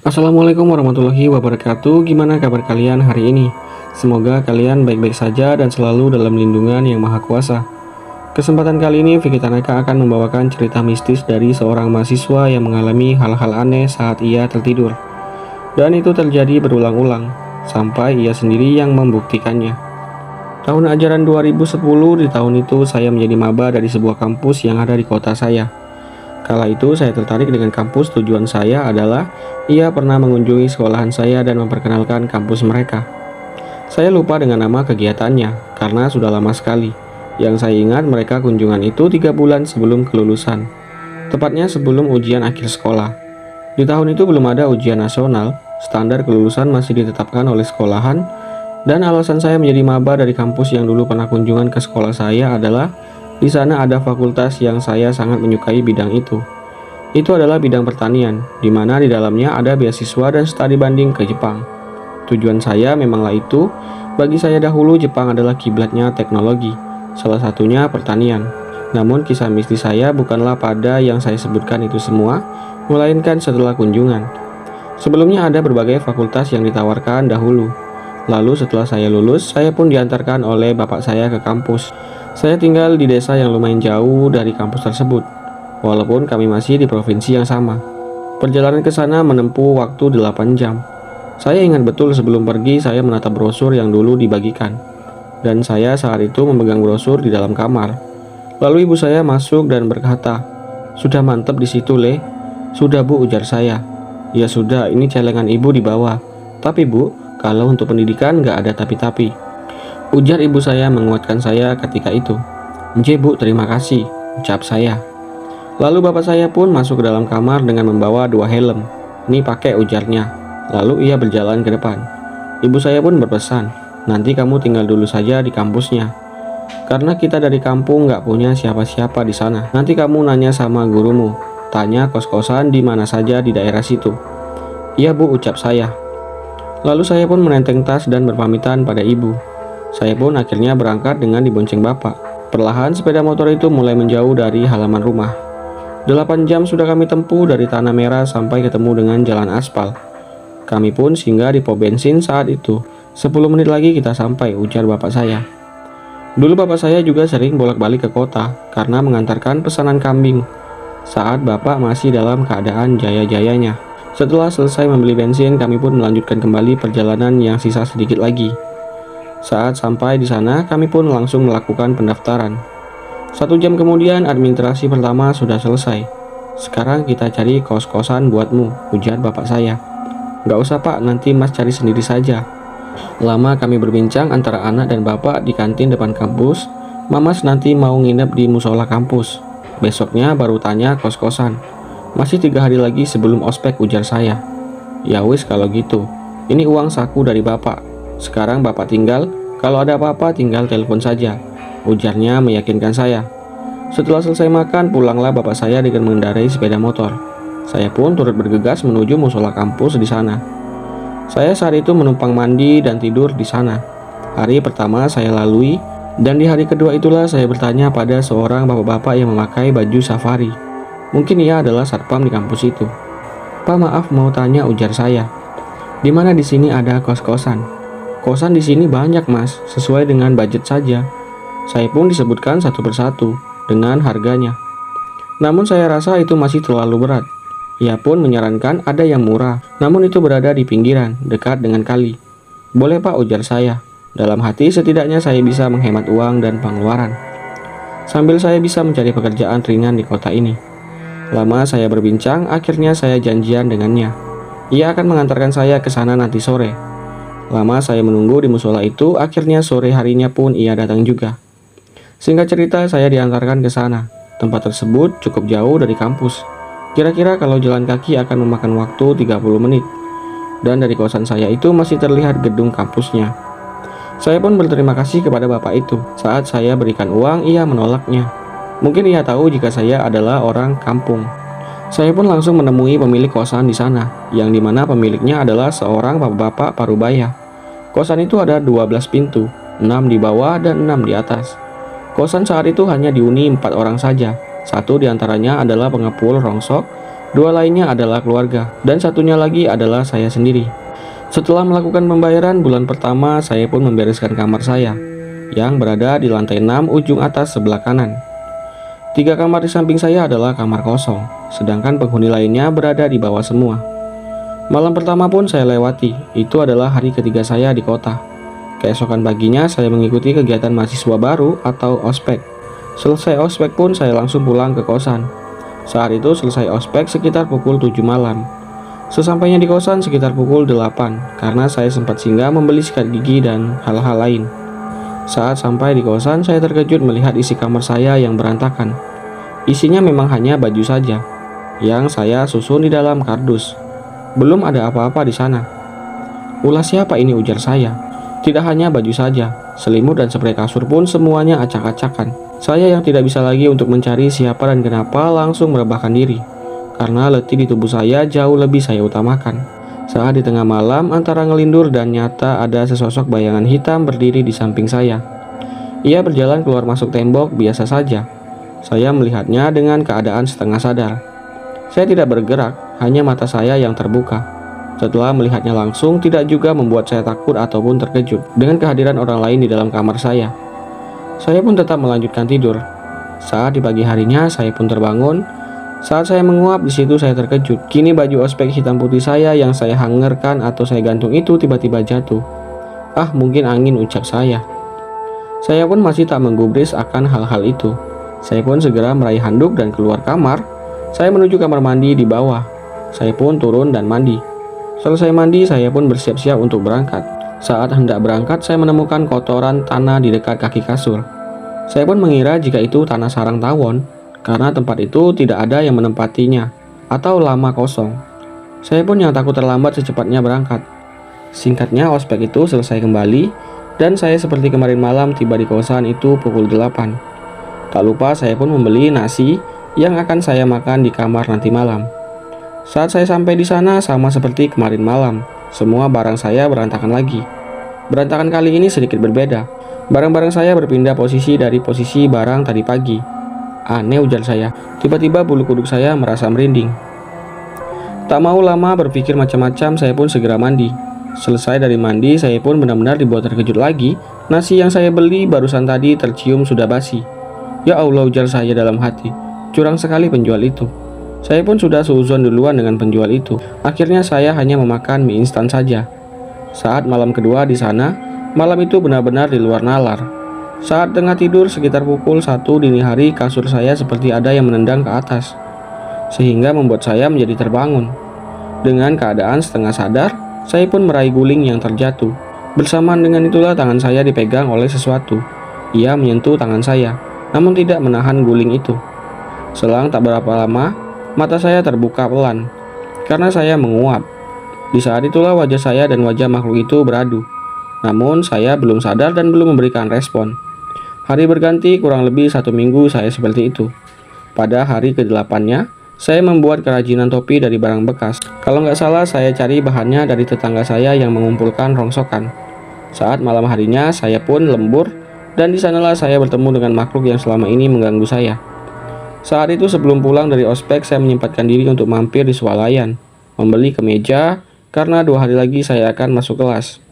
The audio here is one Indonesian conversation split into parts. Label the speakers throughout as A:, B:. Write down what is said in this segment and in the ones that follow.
A: Assalamualaikum warahmatullahi wabarakatuh. Gimana kabar kalian hari ini? Semoga kalian baik-baik saja dan selalu dalam lindungan yang maha kuasa. Kesempatan kali ini Vicky Tanaka akan membawakan cerita mistis dari seorang mahasiswa yang mengalami hal-hal aneh saat ia tertidur. Dan itu terjadi berulang-ulang, sampai ia sendiri yang membuktikannya. Tahun ajaran 2010, di tahun itu saya menjadi maba dari sebuah kampus yang ada di kota saya. Kala itu saya tertarik dengan kampus. Tujuan saya adalah ia pernah mengunjungi sekolahan saya dan memperkenalkan kampus mereka. Saya lupa dengan nama kegiatannya karena sudah lama sekali. Yang saya ingat mereka kunjungan itu 3 bulan sebelum kelulusan, tepatnya sebelum ujian akhir sekolah. Di tahun itu belum ada ujian nasional, standar kelulusan masih ditetapkan oleh sekolahan. Dan alasan saya menjadi maba dari kampus yang dulu pernah kunjungan ke sekolah saya adalah di sana ada fakultas yang saya sangat menyukai bidang itu. Itu adalah bidang pertanian, di mana di dalamnya ada beasiswa dan studi banding ke Jepang. Tujuan saya memanglah itu. Bagi saya dahulu Jepang adalah kiblatnya teknologi, salah satunya pertanian. Namun kisah mistis saya bukanlah pada yang saya sebutkan itu semua, melainkan setelah kunjungan. Sebelumnya ada berbagai fakultas yang ditawarkan dahulu. Lalu setelah saya lulus, saya pun diantarkan oleh bapak saya ke kampus. Saya tinggal di desa yang lumayan jauh dari kampus tersebut, walaupun kami masih di provinsi yang sama. Perjalanan ke sana menempuh waktu 8 jam. Saya ingat betul sebelum pergi saya menatap brosur yang dulu dibagikan. Dan saya saat itu memegang brosur di dalam kamar. Lalu ibu saya masuk dan berkata, "Sudah mantep di situ, Le." "Sudah, Bu," ujar saya. "Ya sudah, ini celengan ibu di bawah. Tapi Bu, kalau untuk pendidikan nggak ada tapi-tapi," ujar ibu saya menguatkan saya ketika itu. "Nje Bu, terima kasih," ucap saya. Lalu bapak saya pun masuk ke dalam kamar dengan membawa 2 helm. "Nih pakai," ujarnya. Lalu ia berjalan ke depan. Ibu saya pun berpesan, "Nanti kamu tinggal dulu saja di kampusnya. Karena kita dari kampung nggak punya siapa-siapa di sana. Nanti kamu nanya sama gurumu. Tanya kos-kosan di mana saja di daerah situ." "Iya Bu," ucap saya. Lalu saya pun menenteng tas dan berpamitan pada ibu. Saya pun akhirnya berangkat dengan dibonceng bapak. Perlahan sepeda motor itu mulai menjauh dari halaman rumah. 8 jam sudah kami tempuh dari tanah merah sampai ketemu dengan jalan aspal. Kami pun singgah di pom bensin saat itu. 10 menit lagi kita sampai, ujar bapak saya. Dulu bapak saya juga sering bolak-balik ke kota karena mengantarkan pesanan kambing saat bapak masih dalam keadaan jaya-jayanya. Setelah selesai membeli bensin, kami pun melanjutkan kembali perjalanan yang sisa sedikit lagi. Saat sampai di sana, kami pun langsung melakukan pendaftaran. 1 jam kemudian, administrasi pertama sudah selesai. "Sekarang kita cari kos-kosan buatmu," ujar bapak saya. "Gak usah Pak, nanti Mas cari sendiri saja." Lama kami berbincang antara anak dan bapak di kantin depan kampus. "Mamas nanti mau nginep di musola kampus. Besoknya baru tanya kos-kosan. Masih 3 hari lagi sebelum ospek," ujar saya. "Ya wis kalau gitu. Ini uang saku dari bapak. Sekarang bapak tinggal, kalau ada apa-apa tinggal telepon saja," ujarnya meyakinkan saya. Setelah selesai makan, pulanglah bapak saya dengan mengendarai sepeda motor. Saya pun turut bergegas menuju musola kampus di sana. Saya saat itu menumpang mandi dan tidur di sana. Hari pertama saya lalui, dan di hari kedua itulah saya bertanya pada seorang bapak-bapak yang memakai baju safari. Mungkin ia adalah satpam di kampus itu. "Pak, maaf mau tanya," ujar saya. "Di mana di sini ada kos-kosan?" "Kosan di sini banyak Mas, sesuai dengan budget saja." Saya pun disebutkan satu persatu dengan harganya. Namun saya rasa itu masih terlalu berat. Ia pun menyarankan ada yang murah, namun itu berada di pinggiran, dekat dengan kali. "Boleh Pak," ujar saya. Dalam hati setidaknya saya bisa menghemat uang dan pengeluaran, sambil saya bisa mencari pekerjaan ringan di kota ini. Lama saya berbincang, akhirnya saya janjian dengannya. Ia akan mengantarkan saya ke sana nanti sore. Lama saya menunggu di musola itu, akhirnya sore harinya pun ia datang juga. Singkat cerita, saya diantarkan ke sana. Tempat tersebut cukup jauh dari kampus. Kira-kira kalau jalan kaki akan memakan waktu 30 menit. Dan dari kosan saya itu masih terlihat gedung kampusnya. Saya pun berterima kasih kepada bapak itu. Saat saya berikan uang, ia menolaknya. Mungkin ia tahu jika saya adalah orang kampung. Saya pun langsung menemui pemilik kosan di sana, yang dimana pemiliknya adalah seorang bapak-bapak parubaya. Kosan itu ada 12 pintu, 6 di bawah dan 6 di atas. Kosan saat itu hanya dihuni 4 orang saja. Satu diantaranya adalah pengepul rongsok, Dua lainnya adalah keluarga, dan satunya lagi adalah saya sendiri. Setelah melakukan pembayaran bulan pertama, saya pun membereskan kamar saya yang berada di lantai 6 ujung atas sebelah kanan. 3 kamar di samping saya adalah kamar kosong, sedangkan penghuni lainnya berada di bawah semua. Malam pertama pun saya lewati, itu adalah hari ketiga saya di kota. Keesokan paginya saya mengikuti kegiatan mahasiswa baru atau ospek. Selesai ospek pun saya langsung pulang ke kosan. Saat itu selesai ospek sekitar pukul 7 malam. Sesampainya di kosan sekitar pukul 8, karena saya sempat singgah membeli sikat gigi dan hal-hal lain. Saat sampai di kosan, saya terkejut melihat isi kamar saya yang berantakan. Isinya memang hanya baju saja, yang saya susun di dalam kardus. Belum ada apa-apa di sana. Ulah siapa ini, ujar saya. Tidak hanya baju saja, selimut dan spray kasur pun semuanya acak-acakan. Saya yang tidak bisa lagi untuk mencari siapa dan kenapa langsung merebahkan diri, karena letih di tubuh saya jauh lebih saya utamakan. Saat di tengah malam antara ngelindur dan nyata ada sesosok bayangan hitam berdiri di samping saya. Ia berjalan keluar masuk tembok biasa saja. Saya melihatnya dengan keadaan setengah sadar. Saya tidak bergerak, hanya mata saya yang terbuka. Setelah melihatnya langsung tidak juga membuat saya takut ataupun terkejut dengan kehadiran orang lain di dalam kamar saya. Saya pun tetap melanjutkan tidur. Saat di pagi harinya saya pun terbangun. Saat saya menguap, di situ saya terkejut. Kini baju ospek hitam putih saya yang saya hangerkan atau saya gantung itu tiba-tiba jatuh. Ah, mungkin angin, ucap saya. Saya pun masih tak menggubris akan hal-hal itu. Saya pun segera meraih handuk dan keluar kamar. Saya menuju kamar mandi di bawah. Saya pun turun dan mandi. Selesai mandi, saya pun bersiap-siap untuk berangkat. Saat hendak berangkat, saya menemukan kotoran tanah di dekat kaki kasur. Saya pun mengira jika itu tanah sarang tawon, karena tempat itu tidak ada yang menempatinya, atau lama kosong. Saya pun yang takut terlambat secepatnya berangkat. Singkatnya, ospek itu selesai kembali, dan saya seperti kemarin malam tiba di kosan itu pukul 8. Tak lupa saya pun membeli nasi yang akan saya makan di kamar nanti malam. Saat saya sampai di sana sama seperti kemarin malam, semua barang saya berantakan lagi. Berantakan kali ini sedikit berbeda. Barang-barang saya berpindah posisi dari posisi barang tadi pagi. Aneh, ujar saya. Tiba-tiba bulu kuduk saya merasa merinding. Tak mau lama berpikir macam-macam, saya pun segera mandi. Selesai dari mandi, saya pun benar-benar dibuat terkejut lagi. Nasi yang saya beli barusan tadi tercium sudah basi. Ya Allah, ujar saya dalam hati. Curang sekali penjual itu. Saya pun sudah seuzon duluan dengan penjual itu. Akhirnya saya hanya memakan mie instan saja. Saat malam kedua di sana, malam itu benar-benar di luar nalar. Saat tengah tidur sekitar pukul 1 dini hari, kasur saya seperti ada yang menendang ke atas, sehingga membuat saya menjadi terbangun. Dengan keadaan setengah sadar, saya pun meraih guling yang terjatuh. Bersamaan dengan itulah tangan saya dipegang oleh sesuatu. Ia menyentuh tangan saya, namun tidak menahan guling itu. Selang tak berapa lama, mata saya terbuka pelan, karena saya menguap. Di saat itulah wajah saya dan wajah makhluk itu beradu. Namun saya belum sadar dan belum memberikan respon. Hari berganti, kurang lebih 1 minggu saya seperti itu. Pada hari ke-8-nya, saya membuat kerajinan topi dari barang bekas. Kalau nggak salah, saya cari bahannya dari tetangga saya yang mengumpulkan rongsokan. Saat malam harinya, saya pun lembur, dan di sanalah saya bertemu dengan makhluk yang selama ini mengganggu saya. Saat itu sebelum pulang dari ospek, saya menyempatkan diri untuk mampir di swalayan, membeli kemeja, karena 2 hari lagi saya akan masuk kelas.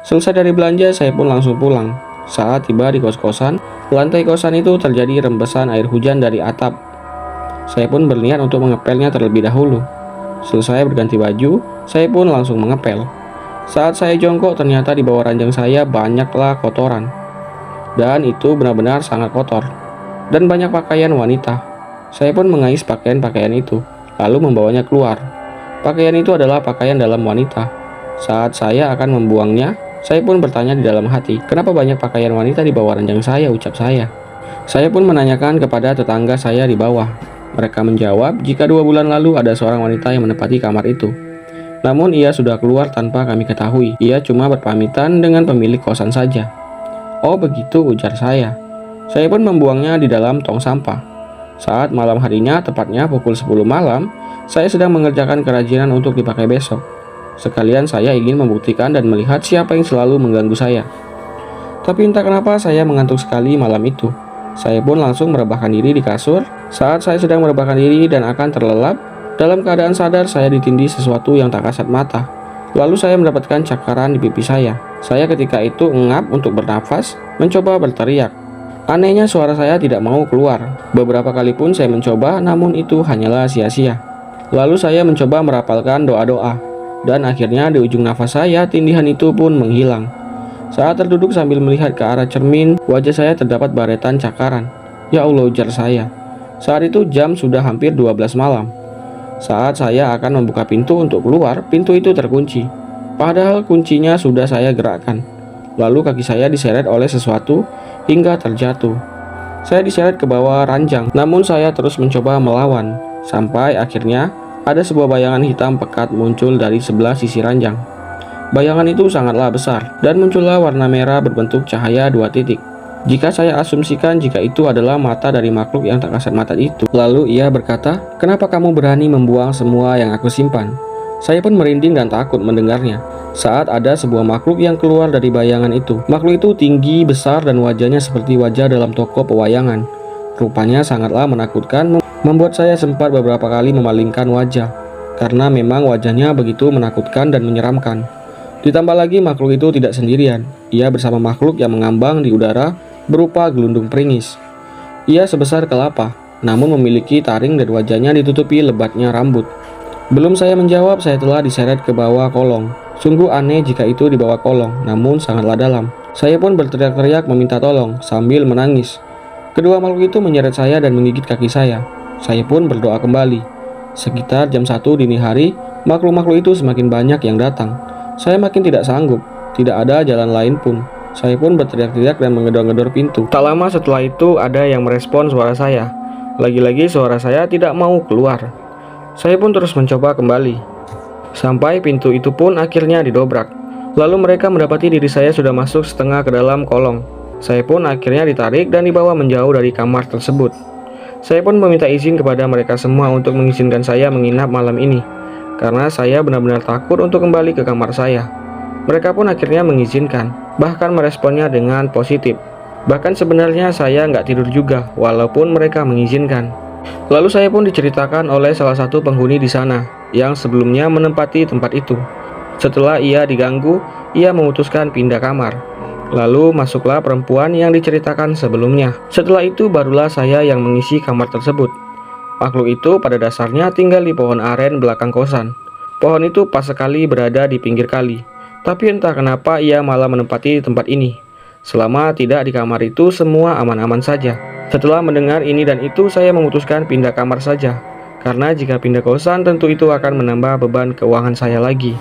A: Selesai dari belanja, saya pun langsung pulang. Saat tiba di kos-kosan, lantai kosan itu terjadi rembesan air hujan dari atap. Saya pun berniat untuk mengepelnya terlebih dahulu. Selesai berganti baju, saya pun langsung mengepel. Saat saya jongkok, ternyata di bawah ranjang saya banyaklah kotoran. Dan itu benar-benar sangat kotor. Dan banyak pakaian wanita. Saya pun mengais pakaian-pakaian itu, lalu membawanya keluar. Pakaian itu adalah pakaian dalam wanita. Saat saya akan membuangnya, saya pun bertanya di dalam hati, kenapa banyak pakaian wanita di bawah ranjang saya, ucap saya. Saya pun menanyakan kepada tetangga saya di bawah. Mereka menjawab jika 2 bulan lalu ada seorang wanita yang menempati kamar itu. Namun ia sudah keluar tanpa kami ketahui. Ia cuma berpamitan dengan pemilik kosan saja. Oh begitu, ujar saya. Saya pun membuangnya di dalam tong sampah. Saat malam harinya, tepatnya pukul 10 malam, saya sedang mengerjakan kerajinan untuk dipakai besok. Sekalian saya ingin membuktikan dan melihat siapa yang selalu mengganggu saya. Tapi entah kenapa saya mengantuk sekali malam itu. Saya pun langsung merebahkan diri di kasur. Saat saya sedang merebahkan diri dan akan terlelap, Dalam keadaan sadar, saya ditindih sesuatu yang tak kasat mata. Lalu saya mendapatkan cakaran di pipi saya. Saya ketika itu engap untuk bernafas, mencoba berteriak. Anehnya suara saya tidak mau keluar. Beberapa kali pun saya mencoba, namun itu hanyalah sia-sia. Lalu saya mencoba merapalkan doa-doa. Dan akhirnya di ujung nafas saya, tindihan itu pun menghilang. Saat terduduk sambil melihat ke arah cermin, wajah saya terdapat baretan cakaran. Ya Allah, ujar saya. Saat itu jam sudah hampir 12 malam. Saat saya akan membuka pintu untuk keluar, pintu itu terkunci. Padahal kuncinya sudah saya gerakkan. Lalu kaki saya diseret oleh sesuatu hingga terjatuh. Saya diseret ke bawah ranjang, namun saya terus mencoba melawan. Sampai akhirnya ada sebuah bayangan hitam pekat muncul dari sebelah sisi ranjang. Bayangan itu sangatlah besar dan muncullah warna merah berbentuk cahaya 2 titik. Jika saya asumsikan jika itu adalah mata dari makhluk yang tak kasat mata itu. Lalu ia berkata, "Kenapa kamu berani membuang semua yang aku simpan?" Saya pun merinding dan takut mendengarnya. Saat ada sebuah makhluk yang keluar dari bayangan itu. Makhluk itu tinggi, besar, dan wajahnya seperti wajah dalam toko pewayangan. Rupanya sangatlah menakutkan, membuat saya sempat beberapa kali memalingkan wajah. Karena memang wajahnya begitu menakutkan dan menyeramkan. Ditambah lagi makhluk itu tidak sendirian. Ia bersama makhluk yang mengambang di udara berupa gelundung peringis. Ia sebesar kelapa, namun memiliki taring dan wajahnya ditutupi lebatnya rambut. Belum saya menjawab, saya telah diseret ke bawah kolong. Sungguh aneh jika itu di bawah kolong, namun sangatlah dalam. Saya pun berteriak-teriak meminta tolong sambil menangis. Kedua makhluk itu menyeret saya dan menggigit kaki saya. Saya pun berdoa kembali. Sekitar jam 1 dini hari, makhluk-makhluk itu semakin banyak yang datang. Saya makin tidak sanggup, tidak ada jalan lain pun. Saya pun berteriak-teriak dan menggedor-gedor pintu. Tak lama setelah itu ada yang merespon suara saya. Lagi-lagi suara saya tidak mau keluar. Saya pun terus mencoba kembali. Sampai pintu itu pun akhirnya didobrak. Lalu mereka mendapati diri saya sudah masuk setengah ke dalam kolong. Saya pun akhirnya ditarik dan dibawa menjauh dari kamar tersebut. Saya pun meminta izin kepada mereka semua untuk mengizinkan saya menginap malam ini. Karena saya benar-benar takut untuk kembali ke kamar saya. Mereka pun akhirnya mengizinkan, bahkan meresponnya dengan positif. Bahkan sebenarnya saya nggak tidur juga, walaupun mereka mengizinkan. Lalu saya pun diceritakan oleh salah satu penghuni di sana, yang sebelumnya menempati tempat itu. Setelah ia diganggu, ia memutuskan pindah kamar. Lalu masuklah perempuan yang diceritakan sebelumnya. Setelah itu barulah saya yang mengisi kamar tersebut. Makhluk itu pada dasarnya tinggal di pohon aren belakang kosan. Pohon itu pas sekali berada di pinggir kali. Tapi entah kenapa ia malah menempati tempat ini. Selama tidak di kamar itu semua aman-aman saja. Setelah mendengar ini dan itu saya memutuskan pindah kamar saja. Karena jika pindah kosan tentu itu akan menambah beban keuangan saya lagi.